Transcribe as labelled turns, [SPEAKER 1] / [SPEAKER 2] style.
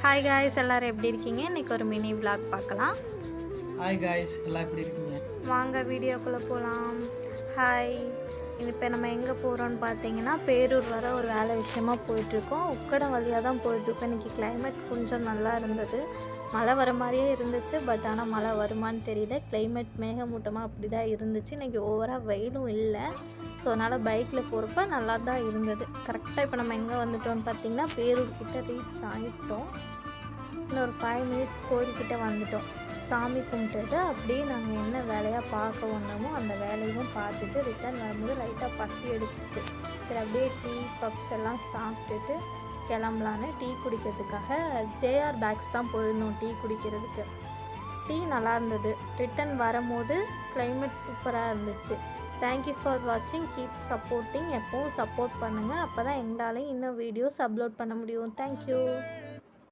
[SPEAKER 1] Hi guys, எல்லோரும் எப்படி இருக்கீங்க? இன்றைக்கி ஒரு மினி விளாக் பார்க்கலாம்.
[SPEAKER 2] ஹாய் காய்ஸ், எல்லாம் எப்படி இருக்கீங்க?
[SPEAKER 1] வாங்க வீடியோக்குள்ளே போகலாம். ஹாய், இப்போ நம்ம எங்கே போகிறோன்னு பார்த்தீங்கன்னா பேரூர் வர ஒரு வேலை விஷயமா போயிட்டுருக்கோம். உக்கடம் வழியாக தான் போயிட்டுருக்கோம். இன்றைக்கி கிளைமேட் கொஞ்சம் நல்லா இருந்தது. மழை வர மாதிரியே இருந்துச்சு, பட் ஆனால் மழை வருமானு தெரியல. கிளைமேட் மேகமூட்டமாக அப்படி தான் இருந்துச்சு. இன்றைக்கி ஓவராக வெயிலும் இல்லை. ஸோ அதனால் பைக்கில் போகிறப்ப நல்லா தான் இருந்தது. கரெக்டாக இப்போ நம்ம எங்கே வந்துட்டோம்னு பார்த்தீங்கன்னா பேரூர்கிட்ட ரீச் ஆகிட்டோம். இன்னொரு 5 மினிட்ஸ் கோயில்கிட்ட வந்துட்டோம். சாமி கும்பிட்டுட்டு அப்படியே நாங்கள் என்ன வேலையாக பார்க்க வந்தோமோ அந்த வேலையும் பார்த்துட்டு ரிட்டர்ன் வரும்போது லைட்டாக பசி எடுத்துச்சு. சரி, அப்படியே டீ பப்ஸ் எல்லாம் சாப்பிட்டுட்டு கிளம்பலான்னு டீ குடிக்கிறதுக்காக ஜேஆர் பேக்ஸ் தான் போயிருந்தோம் டீ குடிக்கிறதுக்கு. டீ நல்லா இருந்தது. ரிட்டர்ன் வரும்போது கிளைமேட் சூப்பராக இருந்துச்சு. தேங்க்யூ ஃபார் வாட்சிங். Keep supporting. எப்போவும் சப்போர்ட் பண்ணுங்கள். அப்போ தான் எங்களாலையும் இன்னும் வீடியோஸ் அப்லோட் பண்ண முடியும். தேங்க்யூ.